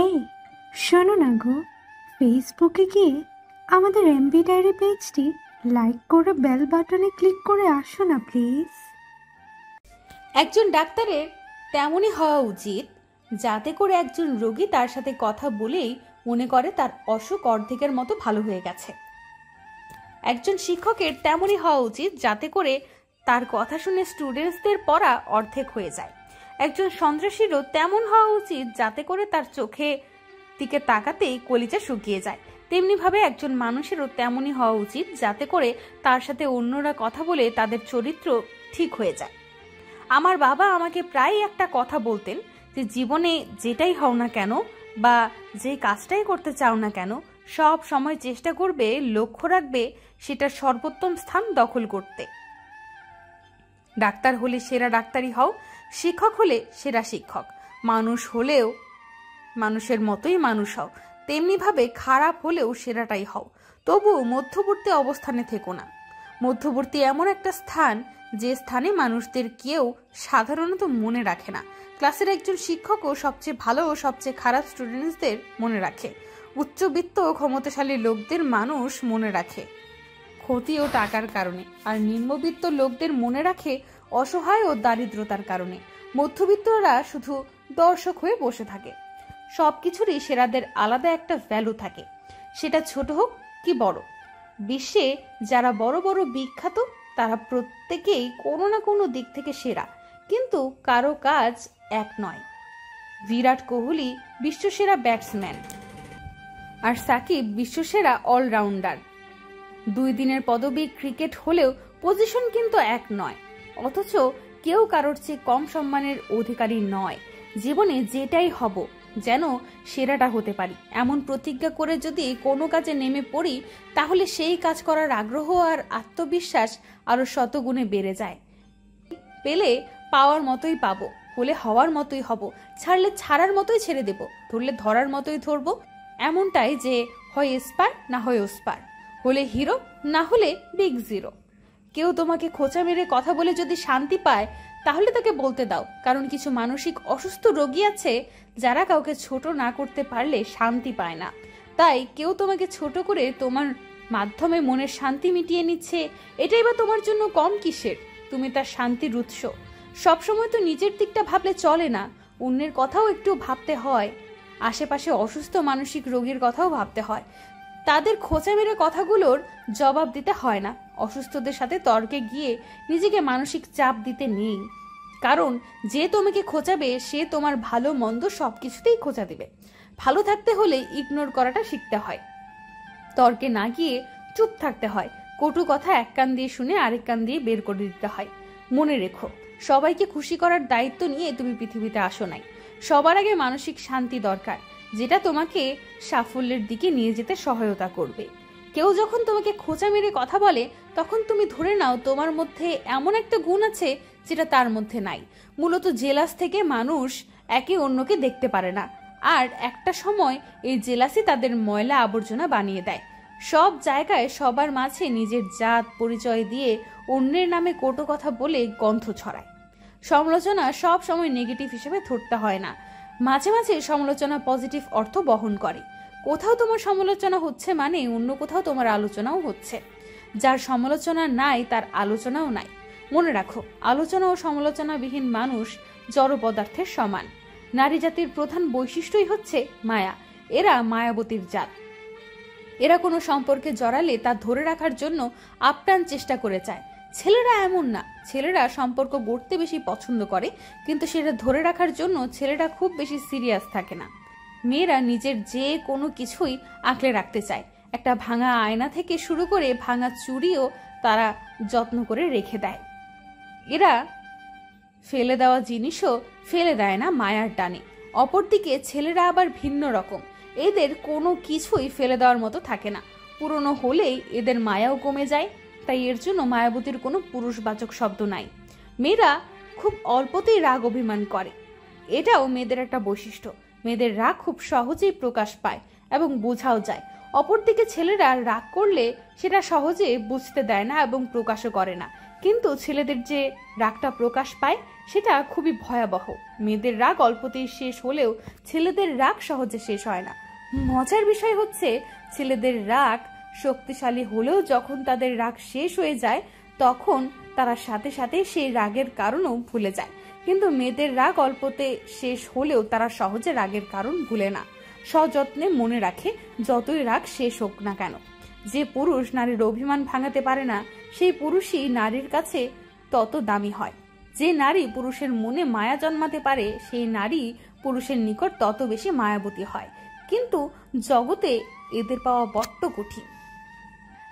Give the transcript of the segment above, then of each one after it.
এই শোনো না গো, ফেসবুকে গিয়ে আমাদের এমবি ডায়েরি পেজটি লাইক করে বেল বাটনে ক্লিক করে আসো না প্লিজ। একজন ডাক্তারের তেমনই হওয়া উচিত যাতে করে একজন রোগী তার সাথে কথা বলেই মনে করে তার অসুখ অর্ধেকের মতো ভালো হয়ে গেছে। একজন শিক্ষকের তেমনই হওয়া উচিত যাতে করে তার কথা শুনে স্টুডেন্টসদের পড়া অর্ধেক হয়ে যায়। একজন সন্ত্রাসীরও তেমন হওয়া উচিত যাতে করে তার চোখে দিকে তাকাতেই কলিজা শুকিয়ে যায়। তেমনিভাবে একজন মানুষেরও তেমনই হওয়া উচিত যাতে করে তার সাথে অন্যরা কথা বলে তাদের চরিত্র ঠিক হয়ে যায়। আমার বাবা আমাকে প্রায় একটা কথা বলতেন যে জীবনে যেটাই হও না কেন বা যে কাজটাই করতে চাও না কেন, সব সময় চেষ্টা করবে, লক্ষ্য রাখবে সেটার সর্বোত্তম স্থান দখল করতে। ডাক্তার হলে সেরা ডাক্তারই হও, শিক্ষক হলে সেরা শিক্ষক, মানুষ হলেও মানুষের মতোই মানুষ হও, তেমনিভাবে খারাপ হলেও সেরাটাই হও। তবুও মধ্যবর্তী অবস্থানে থেকো না। মধ্যবর্তী এমন একটা স্থান যে স্থানে মানুষদের কেউ সাধারণত মনে রাখে না। ক্লাসের একজন শিক্ষকও সবচেয়ে ভালো ও সবচেয়ে খারাপ স্টুডেন্টসদের মনে রাখে। উচ্চবিত্ত ও ক্ষমতাশালী লোকদের মানুষ মনে রাখে ক্ষতি ও টাকার কারণে, আর নিম্নবিত্ত লোকদের মনে রাখে অসহায় ও দারিদ্রতার কারণে। মধ্যবিত্তরা শুধু দর্শক হয়ে বসে থাকে। সবকিছুরই সেরাদের আলাদা একটা ভ্যালু থাকে, সেটা ছোট হোক কি বড়। বিশ্বে যারা বড় বড় বিখ্যাত তারা প্রত্যেকেই কোনো না কোনো দিক থেকে সেরা, কিন্তু কারো কাজ এক নয়। বিরাট কোহলি বিশ্বসেরা ব্যাটসম্যান আর সাকিব বিশ্বসেরা অলরাউন্ডার। 2 দিনের পদবী ক্রিকেট হলেও পজিশন কিন্তু এক নয়। অথচ কেউ কারোর চেয়ে কম সম্মানের অধিকারী নয়। জীবনে যেটাই হব যেন সেরাটা হতে পারি এমন প্রতিজ্ঞা করে যদি কোনো কাজে নেমে পড়ি, তাহলে সেই কাজ করার আগ্রহ আর আত্মবিশ্বাস আরো শতগুণে বেড়ে যায়। পেলে পাওয়ার মতোই পাবো, হলে হওয়ার মতোই হব, ছাড়লে ছাড়ার মতোই ছেড়ে দেব, ধরলে ধরার মতোই ধরবো। এমনটাই যে হয় এসপার না হয় ওসপার, হলে হিরো না হলে বিগ জিরো। কেউ তোমাকে খোঁচা মেরে কথা বলে যদি শান্তি পায় তাহলে তাকে বলতে দাও, কারণ কিছু মানসিক অসুস্থ রোগী আছে যারা কাউকে ছোট না করতে পারলে শান্তি পায় না। তাই কেউ তোমাকে ছোট করে তোমার মাধ্যমে মনের শান্তি মিটিয়ে নিচ্ছে, এটাই বা তোমার জন্য কম কিসের? তুমি তার শান্তির উৎস। সবসময় তো নিজের দিকটা ভাবলে চলে না, অন্যের কথাও একটু ভাবতে হয়। আশেপাশে অসুস্থ মানসিক রোগীর কথাও ভাবতে হয়। তাদের খোঁচা মেরে কথাগুলোর জবাব দিতে হয় না। অসুস্থদের সাথে তর্কে গিয়ে নিজেকে মানসিক চাপ দিতে নেই, কারণ যে তোমাকে খোঁচাবে সে তোমার ভালো মন্দ সবকিছুতেই খোঁচা দিবে। ভালো থাকতে হলে ইগনোর করাটা শিখতে হয়, তর্কে না গিয়ে চুপ থাকতে হয়, কটু কথা এক কান দিয়ে শুনে আরেক কান দিয়ে বের করে দিতে হয়। মনে রেখো, সবাইকে খুশি করার দায়িত্ব নিয়ে তুমি পৃথিবীতে আসো নাই। সবার আগে মানসিক শান্তি দরকার, যেটা তোমাকে সাফল্যের দিকে নিয়ে যেতে সহায়তা করবে। কেউ যখন তোমাকে খোঁচা মেরে কথা বলে তখন তুমি ধরে নাও তোমার মধ্যে এমন একটা গুণ আছে যেটা তার মধ্যে নাই। মূলত জেলাস থেকে মানুষ একে অন্যকে দেখতে পারে না, আর একটা সময় এই জেলাসই তাদের ময়লা আবর্জনা বানিয়ে দেয়। সব জায়গায় সবার মাঝে নিজের জাত পরিচয় দিয়ে অন্যের নামে কটু কথা বলে গন্ধ ছড়ায়। সমালোচনা সব সময় নেগেটিভ হিসেবে ধরতে হয় না, মাঝে মাঝে সমালোচনা পজিটিভ অর্থ বহন করে। কোথাও তোমার সমালোচনা হচ্ছে মানে অন্য কোথাও তোমার আলোচনাও হচ্ছে। যার সমালোচনা নাই তার আলোচনাও নাই। মনে রাখো, আলোচনা ও সমালোচনাবিহীন মানুষ জড় পদার্থের সমান। নারী জাতির প্রধান বৈশিষ্ট্যই হচ্ছে মায়া। এরা মায়াবতীর জাত। এরা কোনো সম্পর্কে জড়ালে তা ধরে রাখার জন্য আপ্রাণ চেষ্টা করে যায়। ছেলেরা এমন না, ছেলেরা সম্পর্ক গড়তে বেশি পছন্দ করে, কিন্তু সেটা ধরে রাখার জন্য ছেলেরা খুব বেশি সিরিয়াস থাকে না। মেয়েরা নিজের যে কোনো কিছুই আঁকড়ে রাখতে চায়। একটা ভাঙা আয়না থেকে শুরু করে ভাঙা চুড়িও তারা যত্ন করে রেখে দেয়। এরা ফেলে দেওয়া জিনিসও ফেলে দেয় না মায়ার টানে। অপরদিকে ছেলেরা আবার ভিন্ন রকম, এদের কোনো কিছুই ফেলে দেওয়ার মতো থাকে না। পুরনো হলেই এদের মায়াও কমে যায়, তাই এর জন্য মায়াবতীর কোনো পুরুষবাচক শব্দ নাই। মেয়েরা খুব অল্পতেই রাগ অভিমান করে, এটাও মেয়েদের একটা বৈশিষ্ট্য। মেয়েদের রাগ খুব সহজেই প্রকাশ পায় এবং বোঝাও যায়। অপরদিকে ছেলেরা রাগ করলে সেটা সহজে বুঝতে দেয় না এবং প্রকাশও করে না। কিন্তু ছেলেদের যে রাগটা প্রকাশ পায় সেটা খুবই ভয়াবহ। মেয়েদের রাগ অল্পতেই শেষ হলেও ছেলেদের রাগ সহজে শেষ হয় না। মজার বিষয় হচ্ছে ছেলেদের রাগ শক্তিশালী হলেও যখন তাদের রাগ শেষ হয়ে যায় তখন তারা সাথে সাথে সেই রাগের কারণও ভুলে যায়। কিন্তু মেয়েদের রাগ অল্পতে শেষ হলেও তারা সহজে রাগের কারণ ভুলে না, সযত্নে মনে রাখে যতই রাগ শেষ হোক না কেন। যে পুরুষ নারীর অভিমান ভাঙাতে পারে না সেই পুরুষই নারীর কাছে তত দামি হয়। যে নারী পুরুষের মনে মায়া জন্মাতে পারে সেই নারী পুরুষের নিকট তত বেশি মায়াবতী হয়। কিন্তু জগতে এদের পাওয়া বড্ড কঠিন।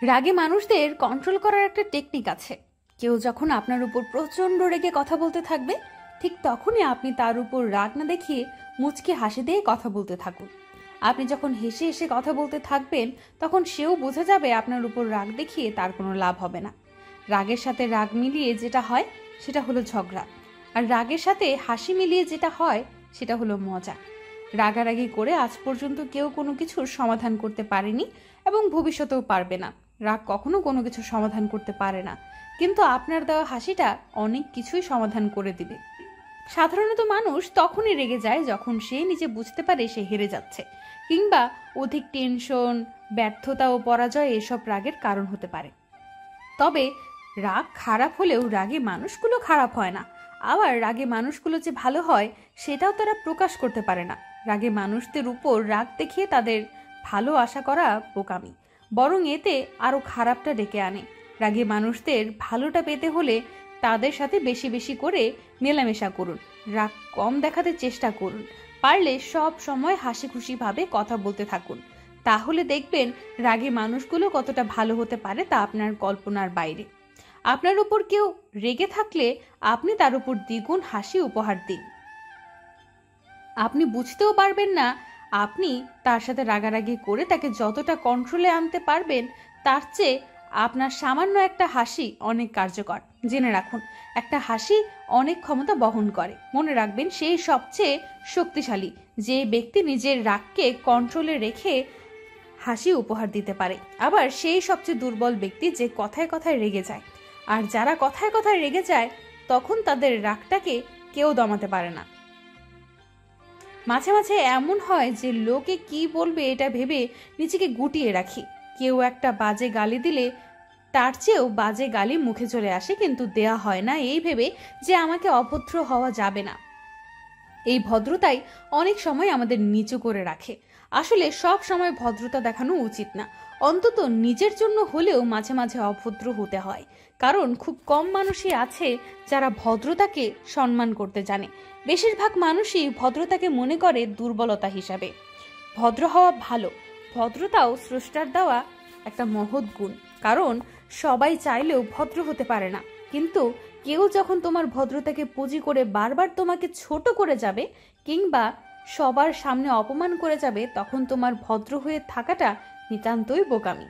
রাগে মানুষদের কন্ট্রোল করার একটা টেকনিক আছে। কেউ যখন আপনার উপর প্রচন্ড রেগে কথা বলতে থাকবে ঠিক তখনই আপনি তার উপর রাগ না দেখিয়ে মুচকি হাসি দিয়ে কথা বলতে থাকুন। আপনি যখন হেসে হেসে কথা বলতে থাকবেন তখন সেও বুঝে যাবে আপনার উপর রাগ দেখিয়ে তার কোনো লাভ হবে না। রাগের সাথে রাগ মিলিয়ে যেটা হয় সেটা হলো ঝগড়া, আর রাগের সাথে হাসি মিলিয়ে যেটা হয় সেটা হলো মজা। রাগারাগি করে আজ পর্যন্ত কেউ কোনো কিছুর সমাধান করতে পারেনি এবং ভবিষ্যতেও পারবে না। রাগ কখনো কোনো কিছু সমাধান করতে পারে না, কিন্তু আপনার দেওয়া হাসিটা অনেক কিছুই সমাধান করে দিবে। সাধারণত মানুষ তখনই রেগে যায় যখন সে নিজে বুঝতে পারে সে হেরে যাচ্ছে, কিংবা অধিক টেনশন, ব্যর্থতা ও পরাজয় এসব রাগের কারণ হতে পারে। তবে রাগ খারাপ হলেও রাগে মানুষগুলো খারাপ হয় না। আবার রাগে মানুষগুলো যে ভালো হয় সেটাও তারা প্রকাশ করতে পারে না। রাগে মানুষদের উপর রাগ দেখিয়ে তাদের ভালো আশা করা বোকামি, বরং এতে আরো খারাপটা ডেকে আনে। রাগে মানুষদের ভালোটা পেতে হলে তাদের সাথে বেশি বেশি করে মেলামেশা করুন, রাগ কম দেখাতে চেষ্টা করুন, পারলে সব সময় হাসি খুশি ভাবে কথা বলতে থাকুন। তাহলে দেখবেন রাগে মানুষগুলো কতটা ভালো হতে পারে তা আপনার কল্পনার বাইরে। আপনার উপর কেউ রেগে থাকলে আপনি তার উপর দ্বিগুণ হাসি উপহার দিন। আপনি বুঝতেও পারবেন না আপনি তার সাথে রাগারাগি করে তাকে যতটা কন্ট্রোলে আনতে পারবেন তার চেয়ে আপনার সামান্য একটা হাসি অনেক কার্যকর। জেনে রাখুন, একটা হাসি অনেক ক্ষমতা বহন করে। মনে রাখবেন সেই সবচেয়ে শক্তিশালী যে ব্যক্তি নিজের রাগকে কন্ট্রোলে রেখে হাসি উপহার দিতে পারে। আবার সেই সবচেয়ে দুর্বল ব্যক্তি যে কথায় কথায় রেগে যায়। আর যারা কথায় কথায় রেগে যায় তখন তাদের রাগটাকে কেউ দমাতে পারে না। মাঝে মাঝে এমন হয় যে লোকে কি বলবে এটা ভেবে নিজেকে গুটিয়ে রাখি। কেউ একটা বাজে গালি দিলে তার চেয়েও বাজে গালি মুখে চলে আসে, কিন্তু দেয়া হয় না এই ভেবে যে আমাকে অভদ্র হওয়া যাবে না। এই ভদ্রতাই অনেক সময় আমাদের নিচু করে রাখে। আসলে সব সময় ভদ্রতা দেখানো উচিত না, অন্তত নিজের জন্য হলেও মাঝে মাঝে অভদ্র হতে হয়। কারণ খুব কম মানুষই আছে যারা ভদ্রতাকে সম্মান করতে জানে। বেশিরভাগ মানুষই ভদ্রতাকে মনে করে দুর্বলতা হিসাবে। ভদ্র হওয়া ভালো, ভদ্রতাও স্রষ্টার দেওয়া একটা মহৎ গুণ। কারণ সবাই চাইলেও ভদ্র হতে পারে না, কিন্তু কেউ যখন তোমার ভদ্রতাকে পুঁজি করে বারবার তোমাকে ছোট করে যাবে কিংবা সবার সামনে অপমান করে যাবে তখন তোমার ভদ্র হয়ে থাকাটা নিতান্তই বোকামি।